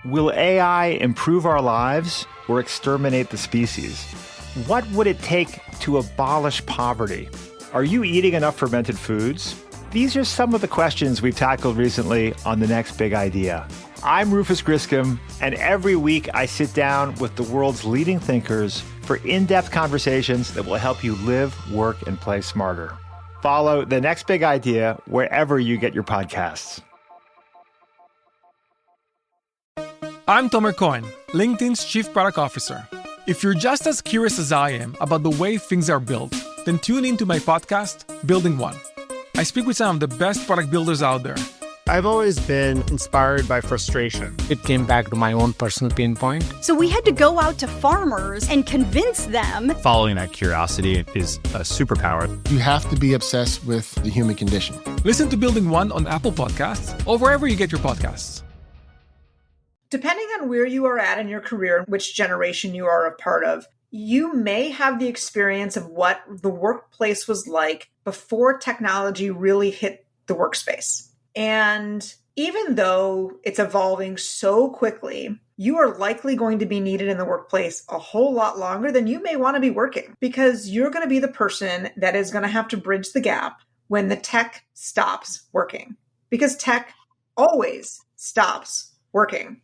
Will AI improve our lives or exterminate the species? What would it take to abolish poverty? Are you eating enough fermented foods? These are some of the questions we've tackled recently on The Next Big Idea. I'm Rufus Griscom, and every week I sit down with the world's leading thinkers for in-depth conversations that will help you live, work, and play smarter. Follow The Next Big Idea wherever you get your podcasts. I'm Tomer Cohen, LinkedIn's Chief Product Officer. If you're just as curious as I am about the way things are built, then tune into my podcast, Building One. I speak with some of the best product builders out there. I've always been inspired by frustration. It came back to my own personal pain point. So we had to go out to farmers and convince them. Following that curiosity is a superpower. You have to be obsessed with the human condition. Listen to Building One on Apple Podcasts or wherever you get your podcasts. Depending on where you are at in your career, which generation you are a part of, you may have the experience of what the workplace was like before technology really hit the workspace. And even though it's evolving so quickly, you are likely going to be needed in the workplace a whole lot longer than you may want to be working, because you're going to be the person that is going to have to bridge the gap when the tech stops working, because tech always stops working.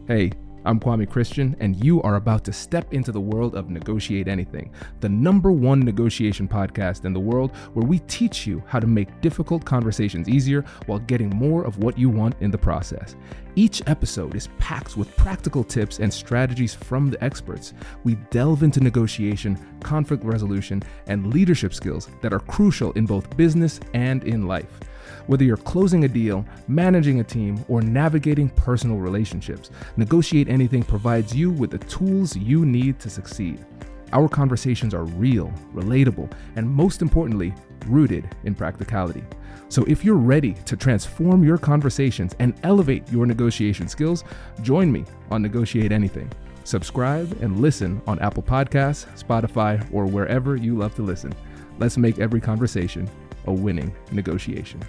Hey, I'm Kwame Christian, and you are about to step into the world of Negotiate Anything, the #1 negotiation podcast in the world, where we teach you how to make difficult conversations easier while getting more of what you want in the process. Each episode is packed with practical tips and strategies from the experts. We delve into negotiation, conflict resolution, and leadership skills that are crucial in both business and in life. Whether you're closing a deal, managing a team, or navigating personal relationships, Negotiate Anything provides you with the tools you need to succeed. Our conversations are real, relatable, and most importantly, rooted in practicality. So if you're ready to transform your conversations and elevate your negotiation skills, join me on Negotiate Anything. Subscribe and listen on Apple Podcasts, Spotify, or wherever you love to listen. Let's make every conversation a winning negotiation.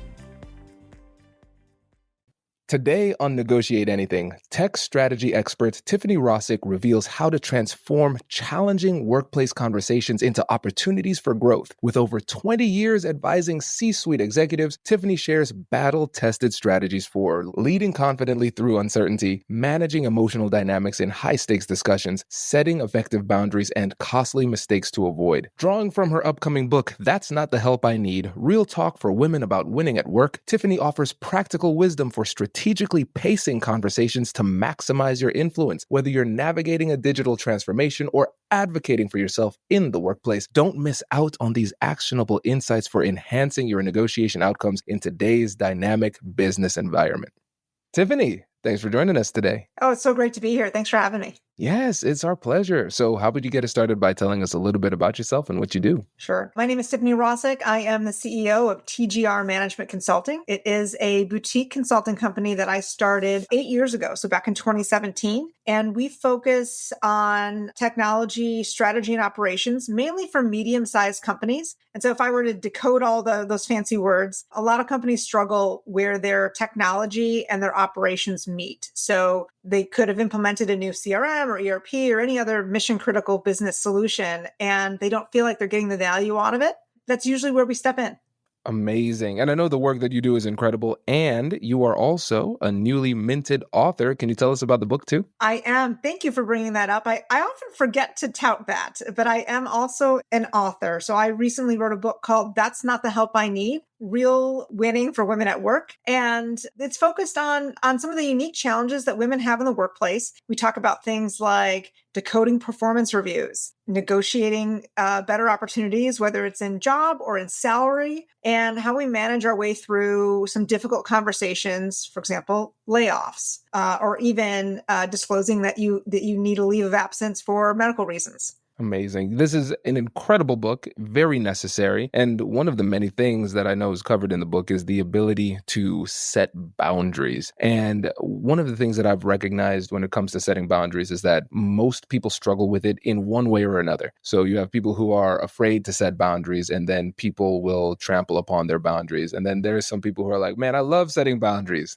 Today on Negotiate Anything, tech strategy expert Tiffany Rosik reveals how to transform challenging workplace conversations into opportunities for growth. With over 20 years advising C-suite executives, Tiffany shares battle-tested strategies for leading confidently through uncertainty, managing emotional dynamics in high-stakes discussions, setting effective boundaries, and costly mistakes to avoid. Drawing from her upcoming book, That's Not the Help I Need, Real Talk for Women About Winning at Work, Tiffany offers practical wisdom for strategically pacing conversations to maximize your influence. Whether you're navigating a digital transformation or advocating for yourself in the workplace, don't miss out on these actionable insights for enhancing your negotiation outcomes in today's dynamic business environment. Tiffany, thanks for joining us today. Oh, it's so great to be here. Thanks for having me. Yes, it's our pleasure. So how would you get us started by telling us a little bit about yourself and what you do? Sure. My name is Tiffany Rosik. I am the CEO of TGR Management Consulting. It is a boutique consulting company that I started 8 years ago, so back in 2017. And we focus on technology, strategy, and operations, mainly for medium-sized companies. And so if I were to decode all those fancy words, a lot of companies struggle where their technology and their operations meet. So they could have implemented a new CRM or ERP or any other mission critical business solution, and they don't feel like they're getting the value out of it. That's usually where we step in. Amazing. And I know the work that you do is incredible. And you are also a newly minted author. Can you tell us about the book too? I am. Thank you for bringing that up. I often forget to tout that, but I am also an author. So I recently wrote a book called That's Not the Help I Need, Real Winning for Women at Work. And it's focused on some of the unique challenges that women have in the workplace. We talk about things like decoding performance reviews, negotiating better opportunities, whether it's in job or in salary, and how we manage our way through some difficult conversations, for example, layoffs, or even disclosing that you need a leave of absence for medical reasons. Amazing. This is an incredible book, very necessary. And one of the many things that I know is covered in the book is the ability to set boundaries. And one of the things that I've recognized when it comes to setting boundaries is that most people struggle with it in one way or another. So you have people who are afraid to set boundaries, and then people will trample upon their boundaries. And then there's some people who are like, man, I love setting boundaries.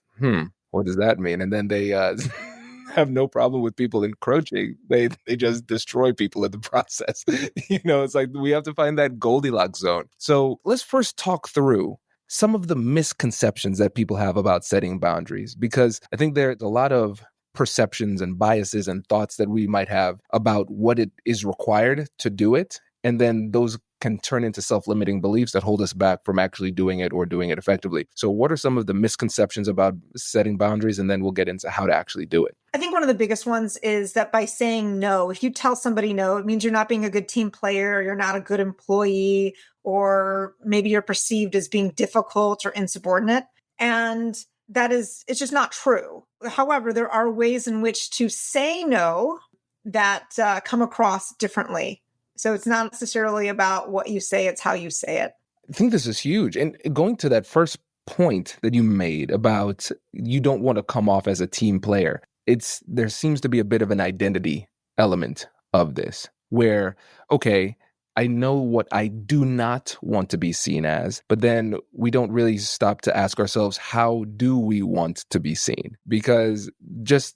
what does that mean? And then they have no problem with people encroaching. They just destroy people in the process. It's like we have to find that Goldilocks zone. So let's first talk through some of the misconceptions that people have about setting boundaries, because I think there's a lot of perceptions and biases and thoughts that we might have about what it is required to do it. And then those can turn into self-limiting beliefs that hold us back from actually doing it or doing it effectively. So what are some of the misconceptions about setting boundaries? And then we'll get into how to actually do it. I think one of the biggest ones is that by saying no, if you tell somebody no, it means you're not being a good team player, you're not a good employee, or maybe you're perceived as being difficult or insubordinate. And it's just not true. However, there are ways in which to say no that come across differently. So it's not necessarily about what you say, it's how you say it. I think this is huge. And going to that first point that you made about you don't want to come off as a team player, there seems to be a bit of an identity element of this where, okay, I know what I do not want to be seen as, but then we don't really stop to ask ourselves, how do we want to be seen? Because just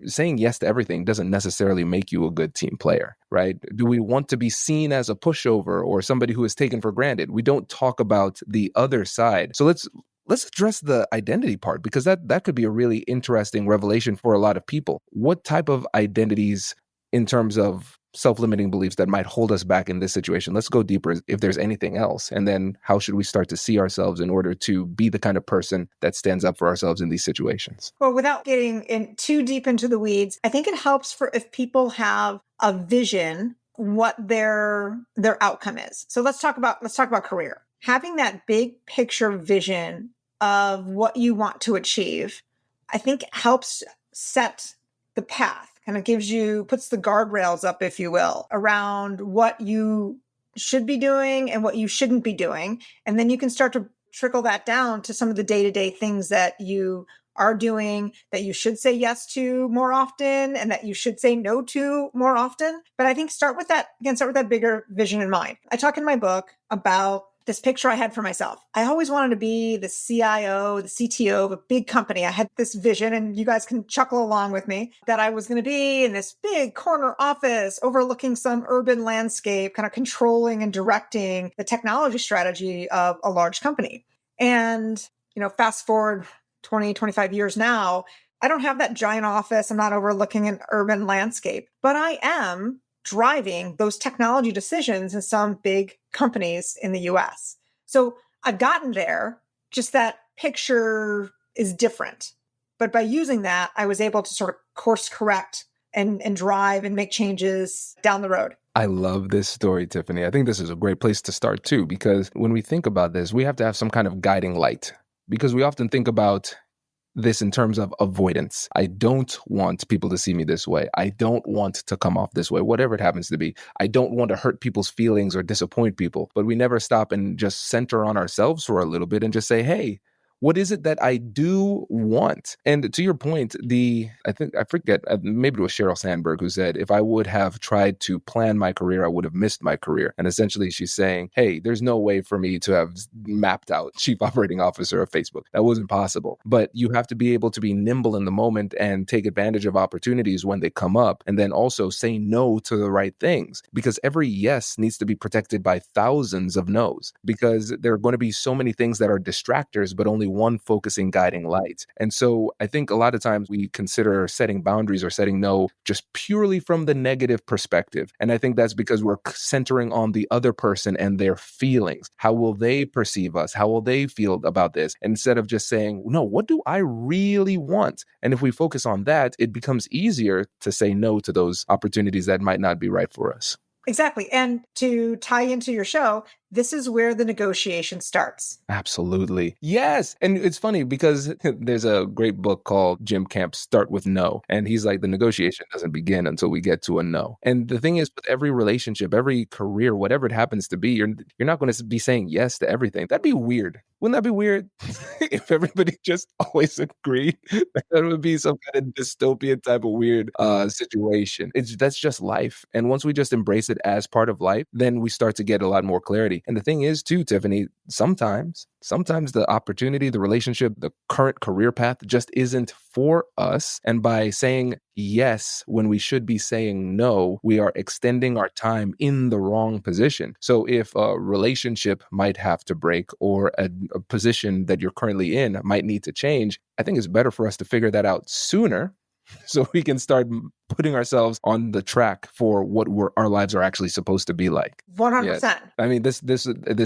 saying yes to everything doesn't necessarily make you a good team player, right? Do we want to be seen as a pushover or somebody who is taken for granted? We don't talk about the other side. So let's address the identity part, because that could be a really interesting revelation for a lot of people. What type of identities in terms of self-limiting beliefs that might hold us back in this situation? Let's go deeper if there's anything else. And then how should we start to see ourselves in order to be the kind of person that stands up for ourselves in these situations? Well, without getting too deep into the weeds, I think it helps if people have a vision what their outcome is. So let's talk about career. Having that big picture vision of what you want to achieve, I think helps set the path. Kind of puts the guardrails up, if you will, around what you should be doing and what you shouldn't be doing. And then you can start to trickle that down to some of the day-to-day things that you are doing that you should say yes to more often and that you should say no to more often. But I think start with that bigger vision in mind. I talk in my book about this picture I had for myself. I always wanted to be the CIO, the CTO of a big company. I had this vision, and you guys can chuckle along with me, that I was going to be in this big corner office overlooking some urban landscape, kind of controlling and directing the technology strategy of a large company. And, fast forward 20, 25 years now, I don't have that giant office. I'm not overlooking an urban landscape, but I am driving those technology decisions in some big companies in the US. So I've gotten there, just that picture is different. But by using that, I was able to sort of course correct and drive and make changes down the road. I love this story, Tiffany. I think this is a great place to start too, because when we think about this, we have to have some kind of guiding light, because we often think about this in terms of avoidance. I don't want people to see me this way. I don't want to come off this way, whatever it happens to be. I don't want to hurt people's feelings or disappoint people. But we never stop and just center on ourselves for a little bit and just say, hey, what is it that I do want? And to your point, I forget, maybe it was Sheryl Sandberg who said, if I would have tried to plan my career, I would have missed my career. And essentially she's saying, hey, there's no way for me to have mapped out chief operating officer of Facebook. That wasn't possible. But you have to be able to be nimble in the moment and take advantage of opportunities when they come up. And then also say no to the right things, because every yes needs to be protected by thousands of no's, because there are going to be so many things that are distractors, but only one focusing guiding light. And so I think a lot of times we consider setting boundaries or setting no just purely from the negative perspective. And I think that's because we're centering on the other person and their feelings. How will they perceive us? How will they feel about this? Instead of just saying, no, what do I really want? And if we focus on that, it becomes easier to say no to those opportunities that might not be right for us. Exactly. And to tie into your show, this is where the negotiation starts. Absolutely. Yes. And it's funny because there's a great book called Jim Camp's Start with No. And he's like, the negotiation doesn't begin until we get to a no. And the thing is, with every relationship, every career, whatever it happens to be, you're not going to be saying yes to everything. That'd be weird. Wouldn't that be weird if everybody just always agreed? That would be some kind of dystopian type of weird situation. That's just life. And once we just embrace it as part of life, then we start to get a lot more clarity. opportunity. And the thing is too, Tiffany, sometimes the opportunity, the relationship, the current career path just isn't for us. And by saying yes when we should be saying no, we are extending our time in the wrong position. So if a relationship might have to break or a position that you're currently in might need to change, I think it's better for us to figure that out sooner so we can start putting ourselves on the track for what our lives are actually supposed to be like. 100%. Yeah. I mean, this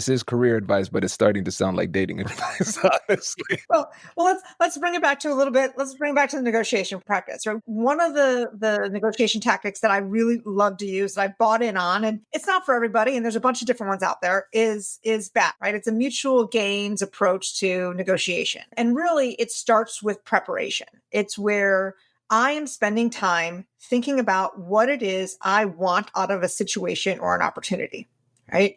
is career advice, but it's starting to sound like dating advice, honestly. Well, let's bring it back to a little bit. Let's bring it back to the negotiation practice. Right? One of the negotiation tactics that I really love to use, that I bought in on, and it's not for everybody, and there's a bunch of different ones out there, is BAT, right? It's a mutual gains approach to negotiation. And really, it starts with preparation. It's where I am spending time thinking about what it is I want out of a situation or an opportunity, right?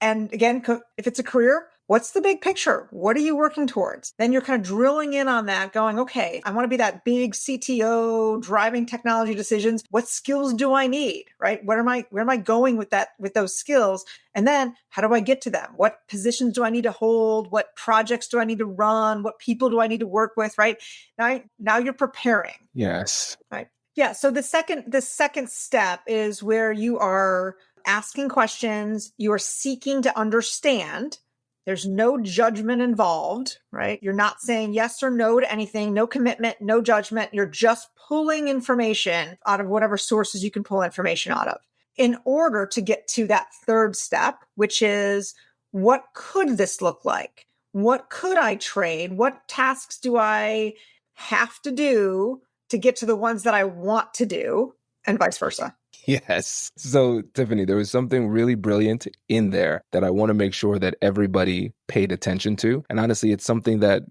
And again, if it's a career, what's the big picture? What are you working towards? Then you're kind of drilling in on that, going, okay, I want to be that big CTO driving technology decisions. What skills do I need, right? Where am I going with those skills? And then how do I get to them? What positions do I need to hold? What projects do I need to run? What people do I need to work with, right? Now you're preparing. Yes. Right. Yeah. So the second step is where you are asking questions, you are seeking to understand. There's no judgment involved, right? You're not saying yes or no to anything, no commitment, no judgment. You're just pulling information out of whatever sources you can pull information out of in order to get to that third step, which is, what could this look like? What could I trade? What tasks do I have to do to get to the ones that I want to do, and vice versa? Yes. So, Tiffany, there was something really brilliant in there that I want to make sure that everybody paid attention to. And honestly, it's something that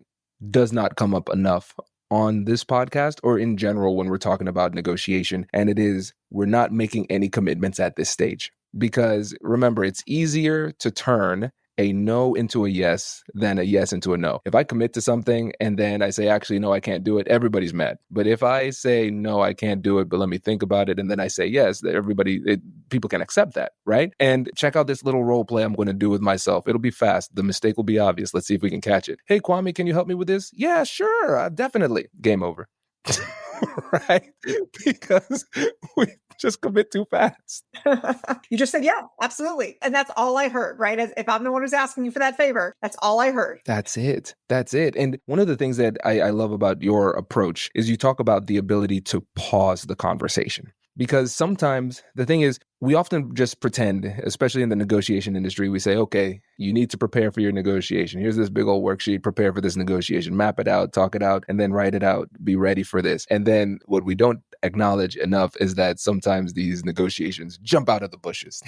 does not come up enough on this podcast or in general when we're talking about negotiation. And it is, we're not making any commitments at this stage. Because remember, it's easier to turn a no into a yes than a yes into a no. If I commit to something and then I say, actually, no, I can't do it, everybody's mad. But if I say, no, I can't do it, but let me think about it, and then I say yes, people can accept that, right? And check out this little role play I'm going to do with myself. It'll be fast. The mistake will be obvious. Let's see if we can catch it. Hey, Kwame, can you help me with this? Yeah, sure. Definitely. Game over. Right? Because we just commit too fast. You just said, yeah, absolutely. And that's all I heard, right? As if I'm the one who's asking you for that favor, that's all I heard. That's it. And one of the things that I love about your approach is you talk about the ability to pause the conversation. Because sometimes the thing is, we often just pretend, especially in the negotiation industry, we say, okay, you need to prepare for your negotiation. Here's this big old worksheet, prepare for this negotiation, map it out, talk it out, and then write it out, be ready for this. And then what we don't acknowledge enough is that sometimes these negotiations jump out of the bushes.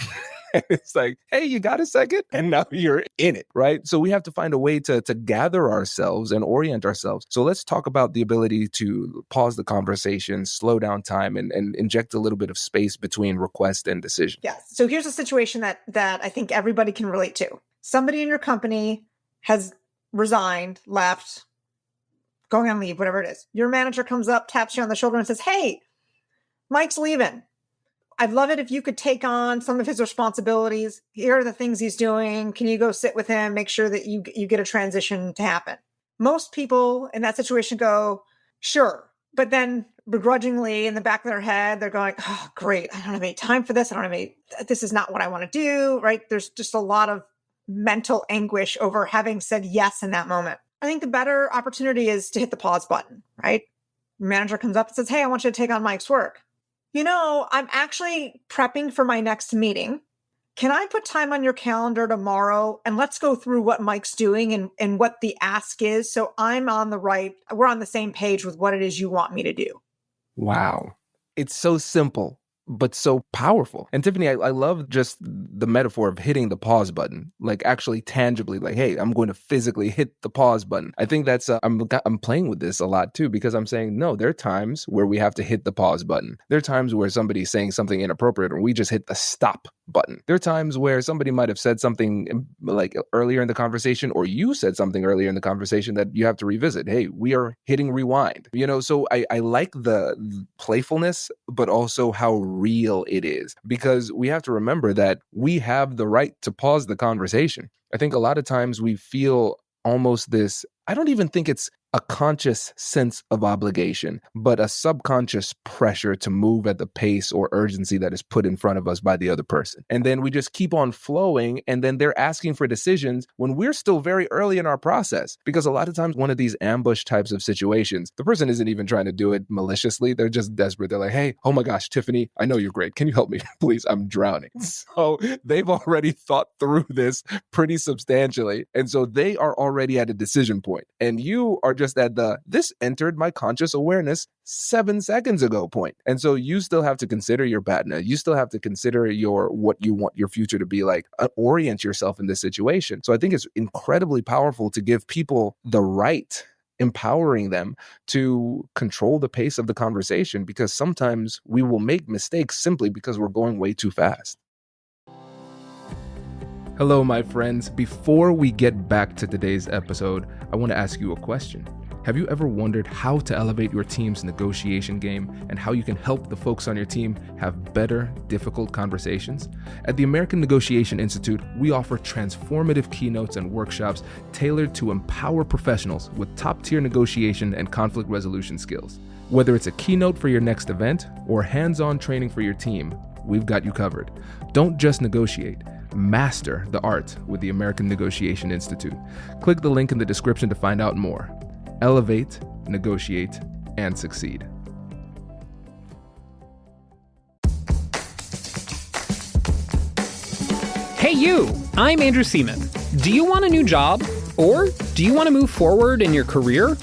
And it's like, hey, you got a second? And now you're in it, right? So we have to find a way to gather ourselves and orient ourselves. So let's talk about the ability to pause the conversation, slow down time, and inject a little bit of space between request and decision. Yes. So here's a situation that I think everybody can relate to. Somebody in your company has resigned, left, going on leave, whatever it is. Your manager comes up, taps you on the shoulder and says, hey, Mike's leaving. I'd love it if you could take on some of his responsibilities. Here are the things he's doing. Can you go sit with him, make sure that you get a transition to happen? Most people in that situation go, sure. But then begrudgingly in the back of their head, they're going, oh, great. I don't have any time for this. This is not what I want to do, right? There's just a lot of mental anguish over having said yes in that moment. I think the better opportunity is to hit the pause button, right? Your manager comes up and says, hey, I want you to take on Mike's work. I'm actually prepping for my next meeting. Can I put time on your calendar tomorrow and let's go through what Mike's doing and what the ask is, so we're on the same page with what it is you want me to do. Wow. It's so simple, but so powerful. And Tiffany, I love just the metaphor of hitting the pause button, like actually tangibly, like, hey, I'm going to physically hit the pause button. I think that's, I'm playing with this a lot too, because I'm saying, no, there are times where we have to hit the pause button. There are times where somebody's saying something inappropriate and we just hit the stop button. There are times where somebody might have said something like earlier in the conversation, or you said something earlier in the conversation that you have to revisit. Hey, we are hitting rewind. So I like the playfulness, but also how real it is, because we have to remember that we have the right to pause the conversation. I think a lot of times we feel almost this, I don't even think it's a conscious sense of obligation, but a subconscious pressure to move at the pace or urgency that is put in front of us by the other person. And then we just keep on flowing, and then they're asking for decisions when we're still very early in our process. Because a lot of times, one of these ambush types of situations, the person isn't even trying to do it maliciously. They're just desperate. They're like, hey, oh my gosh, Tiffany, I know you're great. Can you help me? Please, I'm drowning. So they've already thought through this pretty substantially. And so they are already at a decision point. And you are just at this entered my conscious awareness 7 seconds ago point. And so you still have to consider your partner. You still have to consider what you want your future to be like, orient yourself in this situation. So I think it's incredibly powerful to give people the right, empowering them to control the pace of the conversation, because sometimes we will make mistakes simply because we're going way too fast. Hello, my friends. Before we get back to today's episode, I want to ask you a question. Have you ever wondered how to elevate your team's negotiation game and how you can help the folks on your team have better, difficult conversations? At the American Negotiation Institute, we offer transformative keynotes and workshops tailored to empower professionals with top-tier negotiation and conflict resolution skills. Whether it's a keynote for your next event or hands-on training for your team, we've got you covered. Don't just negotiate. Master the art with the American Negotiation Institute. Click the link in the description to find out more. Elevate, negotiate, and succeed. Hey you, I'm Andrew Seaman. Do you want a new job? Or do you want to move forward in your career?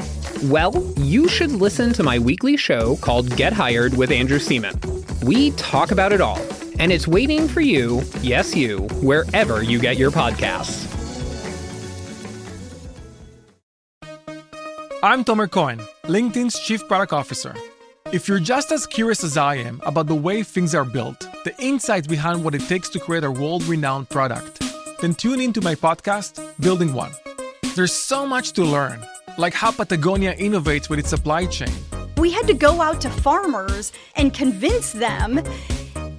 Well, you should listen to my weekly show called Get Hired with Andrew Seaman. We talk about it all, and it's waiting for you, yes you, wherever you get your podcasts. I'm Tomer Cohen, LinkedIn's Chief Product Officer. If you're just as curious as I am about the way things are built, the insights behind what it takes to create a world-renowned product, then tune into my podcast, Building One. There's so much to learn, like how Patagonia innovates with its supply chain. We had to go out to farmers and convince them.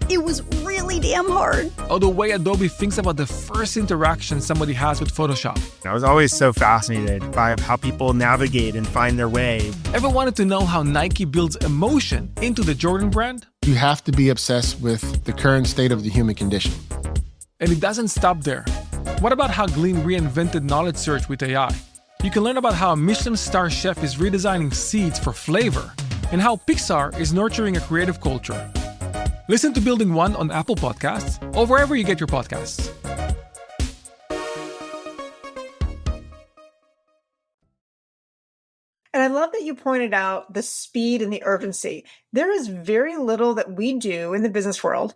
It was really damn hard. Or the way Adobe thinks about the first interaction somebody has with Photoshop. I was always so fascinated by how people navigate and find their way. Ever wanted to know how Nike builds emotion into the Jordan brand? You have to be obsessed with the current state of the human condition. And it doesn't stop there. What about how Glean reinvented knowledge search with AI? You can learn about how a Michelin star chef is redesigning seeds for flavor, and how Pixar is nurturing a creative culture. Listen to Building One on Apple Podcasts or wherever you get your podcasts. And I love that you pointed out the speed and the urgency. There is very little that we do in the business world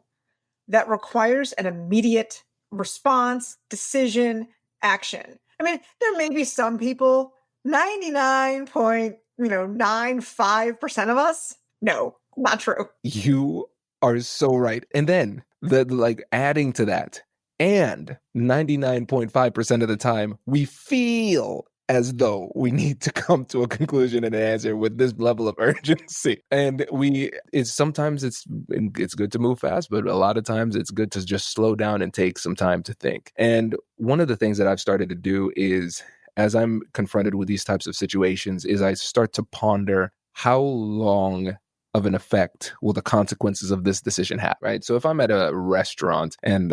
that requires an immediate response, decision, action. I mean, there may be some people, 99.95% of us. No, not true. You are so right. And then adding to that, and 99.5% of the time, we feel as though we need to come to a conclusion and an answer with this level of urgency. And sometimes it's good to move fast, but a lot of times it's good to just slow down and take some time to think. And one of the things that I've started to do is, as I'm confronted with these types of situations, is I start to ponder how long of an effect will the consequences of this decision have, right? So if I'm at a restaurant and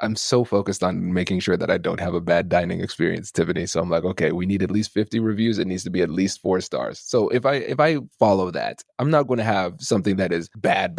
I'm so focused on making sure that I don't have a bad dining experience, Tiffany. So I'm like, okay, we need at least 50 reviews. It needs to be at least 4 stars. So if I follow that, I'm not going to have something that is bad,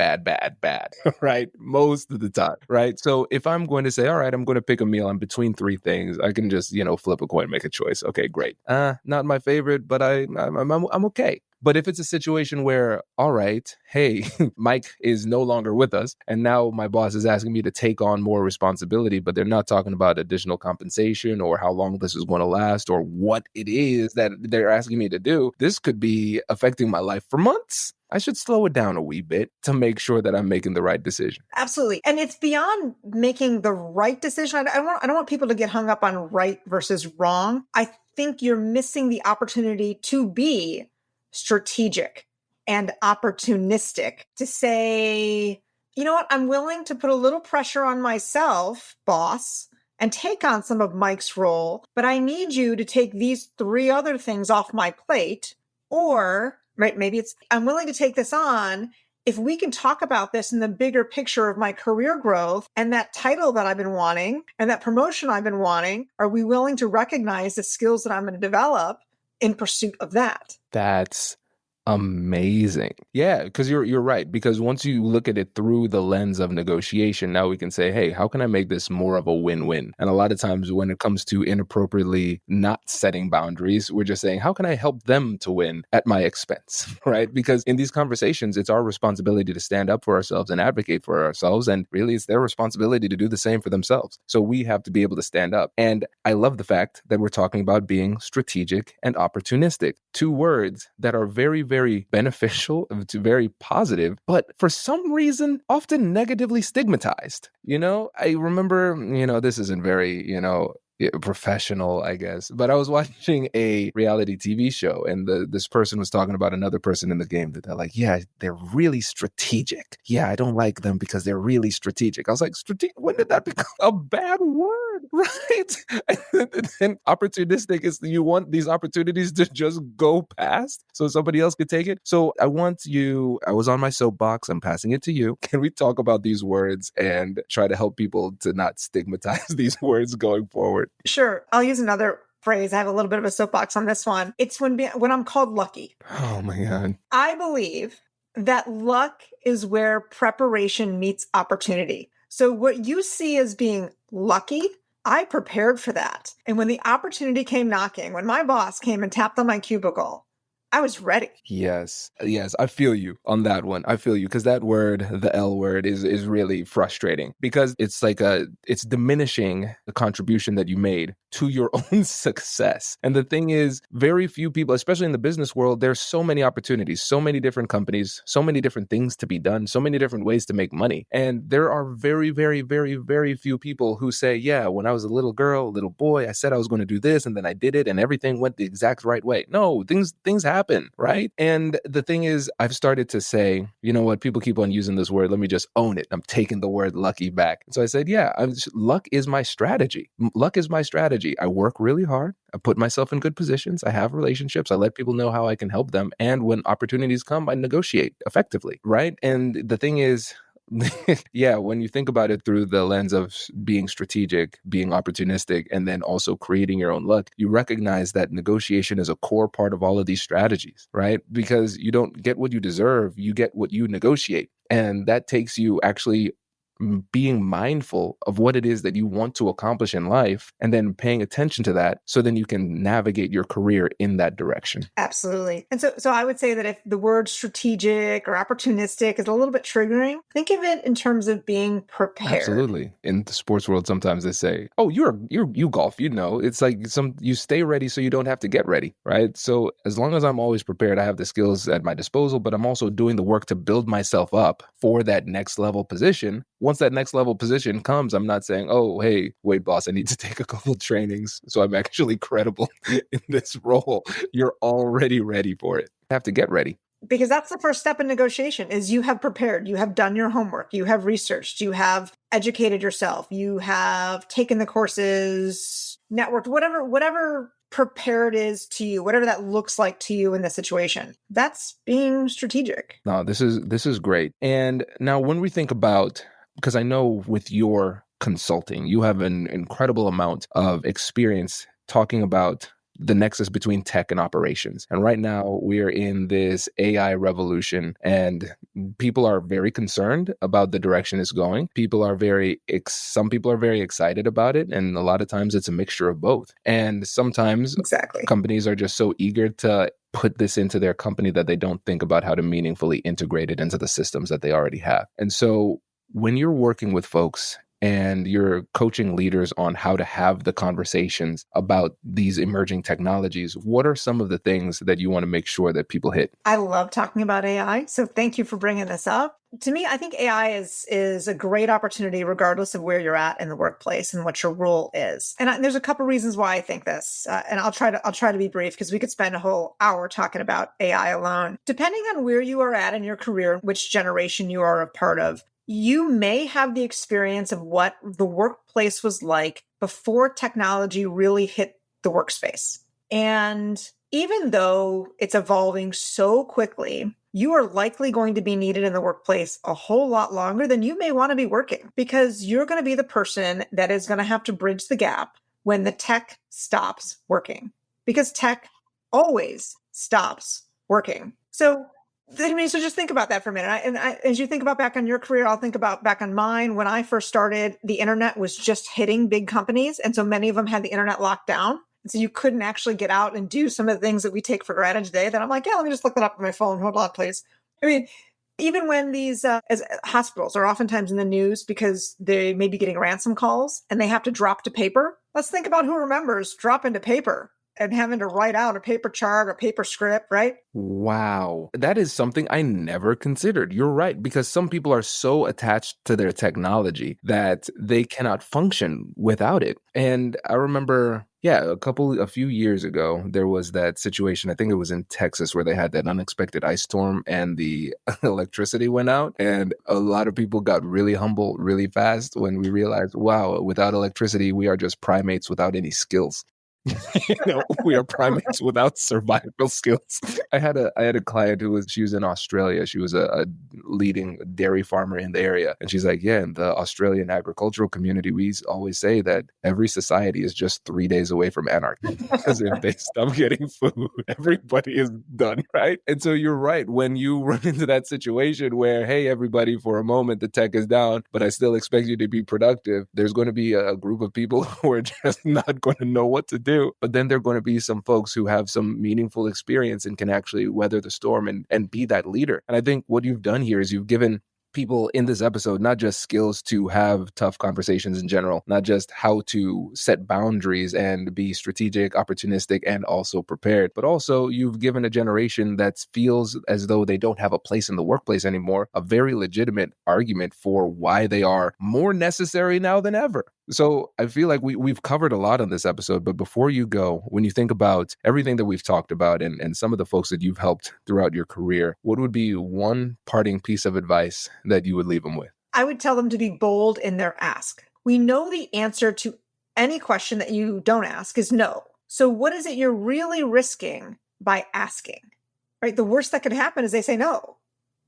right? Most of the time, right? So if I'm going to say, all right, I'm going to pick a meal, I'm between 3 things, I can just, flip a coin, make a choice. Okay, great. Not my favorite, but I'm okay. But if it's a situation where, all right, hey, Mike is no longer with us, and now my boss is asking me to take on more responsibility, but they're not talking about additional compensation or how long this is going to last or what it is that they're asking me to do, this could be affecting my life for months. I should slow it down a wee bit to make sure that I'm making the right decision. Absolutely. And it's beyond making the right decision. I don't want people to get hung up on right versus wrong. I think you're missing the opportunity to be strategic and opportunistic, to say, you know what, I'm willing to put a little pressure on myself, boss, and take on some of Mike's role, but I need you to take these 3 other things off my plate. Or, right, maybe it's, I'm willing to take this on if we can talk about this in the bigger picture of my career growth and that title that I've been wanting and that promotion I've been wanting. Are we willing to recognize the skills that I'm going to develop in pursuit of that? That's amazing. Yeah, because you're right. Because once you look at it through the lens of negotiation, now we can say, hey, how can I make this more of a win-win? And a lot of times when it comes to inappropriately not setting boundaries, we're just saying, how can I help them to win at my expense, right? Because in these conversations, it's our responsibility to stand up for ourselves and advocate for ourselves. And really, it's their responsibility to do the same for themselves. So we have to be able to stand up. And I love the fact that we're talking about being strategic and opportunistic. 2 words that are very, very beneficial, to very positive, but for some reason, often negatively stigmatized. I remember, this isn't very, professional, I guess, but I was watching a reality TV show and this person was talking about another person in the game that they're like, yeah, they're really strategic. Yeah, I don't like them because they're really strategic. I was like, when did that become a bad word, right? And opportunistic is, you want these opportunities to just go past so somebody else could take it. So I was on my soapbox, I'm passing it to you. Can we talk about these words and try to help people to not stigmatize these words going forward? Sure. I'll use another phrase. I have a little bit of a soapbox on this one. It's when I'm called lucky. Oh my God. I believe that luck is where preparation meets opportunity. So what you see as being lucky, I prepared for that. And when the opportunity came knocking, when my boss came and tapped on my cubicle, I was ready. Yes. I feel you on that one. I feel you, because that word, the L word, is really frustrating because it's like it's diminishing the contribution that you made to your own success. And the thing is, very few people, especially in the business world, there's so many opportunities, so many different companies, so many different things to be done, so many different ways to make money. And there are very, very, very, very few people who say, yeah, when I was a little girl, a little boy, I said I was going to do this and then I did it and everything went the exact right way. No, things happen, right? And the thing is, I've started to say, you know what, people keep on using this word. Let me just own it. I'm taking the word lucky back. So I said, yeah, luck is my strategy. Luck is my strategy. I work really hard. I put myself in good positions. I have relationships. I let people know how I can help them. And when opportunities come, I negotiate effectively, right? And the thing is, yeah, when you think about it through the lens of being strategic, being opportunistic, and then also creating your own luck, you recognize that negotiation is a core part of all of these strategies, right? Because you don't get what you deserve, you get what you negotiate. And that takes you actually being mindful of what it is that you want to accomplish in life and then paying attention to that so then you can navigate your career in that direction. Absolutely. And so I would say that if the word strategic or opportunistic is a little bit triggering, think of it in terms of being prepared. Absolutely. In the sports world, sometimes they say, oh, you golf, it's like you stay ready so you don't have to get ready, right? So as long as I'm always prepared, I have the skills at my disposal, but I'm also doing the work to build myself up for that next level position. Once that next level position comes, I'm not saying, oh, hey, wait, boss, I need to take a couple trainings so I'm actually credible in this role. You're already ready for it. I have to get ready. Because that's the first step in negotiation is you have prepared, you have done your homework, you have researched, you have educated yourself, you have taken the courses, networked, whatever prepared is to you, whatever that looks like to you in the situation. That's being strategic. No, this is great. And now when we think about, because I know with your consulting, you have an incredible amount of experience talking about the nexus between tech and operations. And right now we're in this AI revolution and people are very concerned about the direction it's going. Some people are very excited about it. And a lot of times it's a mixture of both. And sometimes companies are just so eager to put this into their company that they don't think about how to meaningfully integrate it into the systems that they already have. And so when you're working with folks and you're coaching leaders on how to have the conversations about these emerging technologies, what are some of the things that you want to make sure that people hit? I love talking about AI, so thank you for bringing this up. To me, I think AI is a great opportunity regardless of where you're at in the workplace and what your role is. And there's a couple reasons why I think this, and I'll try to be brief because we could spend a whole hour talking about AI alone. Depending on where you are at in your career, which generation you are a part of, you may have the experience of what the workplace was like before technology really hit the workspace. And even though it's evolving so quickly, you are likely going to be needed in the workplace a whole lot longer than you may want to be working, because you're going to be the person that is going to have to bridge the gap when the tech stops working, because tech always stops working. So just think about that for a minute. As you think about back on your career, I'll think about back on mine. When I first started, the internet was just hitting big companies. And so many of them had the internet locked down. And so you couldn't actually get out and do some of the things that we take for granted today. That I'm like, yeah, let me just look that up on my phone. Hold on, please. I mean, even when these as hospitals are oftentimes in the news because they may be getting ransom calls and they have to drop to paper. Let's think about who remembers dropping to paper and having to write out a paper chart or paper script, right? Wow. That is something I never considered. You're right, because some people are so attached to their technology that they cannot function without it. And I remember, a few years ago, there was that situation, I think it was in Texas, where they had that unexpected ice storm and the electricity went out. And a lot of people got really humble really fast when we realized, wow, without electricity, we are just primates without any skills. We are primates without survival skills. I had a client she was in Australia. She was a leading dairy farmer in the area. And she's like, in the Australian agricultural community, we always say that every society is just 3 days away from anarchy. Because if they stop getting food, everybody is done, right? And so you're right. When you run into that situation where, hey, everybody, for a moment, the tech is down, but I still expect you to be productive, there's going to be a group of people who are just not going to know what to do. But then there are going to be some folks who have some meaningful experience and can actually weather the storm and be that leader. And I think what you've done here is you've given people in this episode not just skills to have tough conversations in general, not just how to set boundaries and be strategic, opportunistic, and also prepared, but also you've given a generation that feels as though they don't have a place in the workplace anymore, a very legitimate argument for why they are more necessary now than ever. So I feel like we've covered a lot on this episode, but before you go, when you think about everything that we've talked about and some of the folks that you've helped throughout your career, what would be one parting piece of advice that you would leave them with? I would tell them to be bold in their ask. We know the answer to any question that you don't ask is no. So what is it you're really risking by asking, right? The worst that could happen is they say no.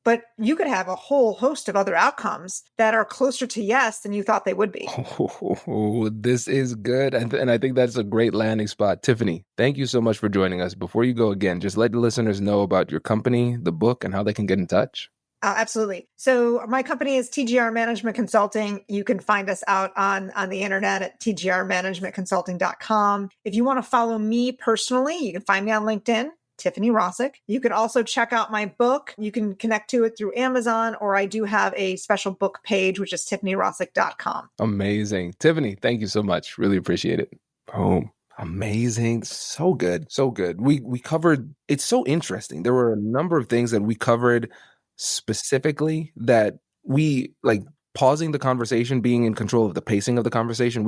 But you could have a whole host of other outcomes that are closer to yes than you thought they would be. Oh, this is good. And I think that's a great landing spot. Tiffany, thank you so much for joining us. Before you go again, just let the listeners know about your company, the book, and how they can get in touch. Absolutely. So my company is TGR Management Consulting. You can find us out on the internet at tgrmanagementconsulting.com. If you want to follow me personally, you can find me on LinkedIn. Tiffany Rosik. You can also check out my book. You can connect to it through Amazon, or I do have a special book page, which is tiffanyrosik.com. Amazing. Tiffany, thank you so much. Really appreciate it. Boom. Amazing. So good. So good. We covered, it's so interesting. There were a number of things that we covered specifically that we like pausing the conversation, being in control of the pacing of the conversation.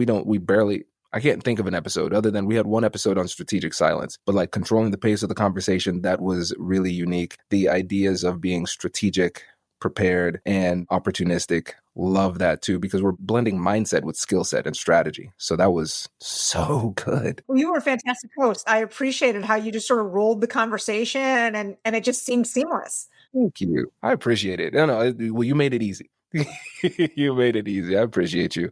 I can't think of an episode other than we had one episode on strategic silence, but like controlling the pace of the conversation, that was really unique. The ideas of being strategic, prepared, and opportunistic. Love that too, because we're blending mindset with skill set and strategy. So that was so good. Well, you were a fantastic host. I appreciated how you just sort of rolled the conversation and it just seemed seamless. Thank you. I appreciate it. Well, you made it easy. You made it easy. I appreciate you.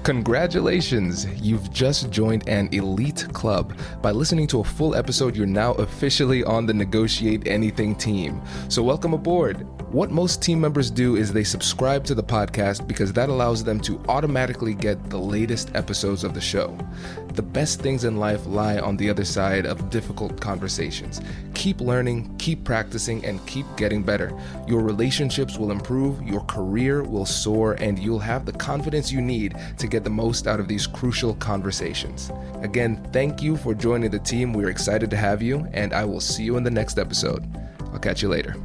Congratulations! You've just joined an elite club. By listening to a full episode, you're now officially on the Negotiate Anything team. So welcome aboard. What most team members do is they subscribe to the podcast because that allows them to automatically get the latest episodes of the show. The best things in life lie on the other side of difficult conversations. Keep learning, keep practicing, and keep getting better. Your relationships will improve, your career will soar, and you'll have the confidence you need to get the most out of these crucial conversations. Again, thank you for joining the team. We're excited to have you, and I will see you in the next episode. I'll catch you later.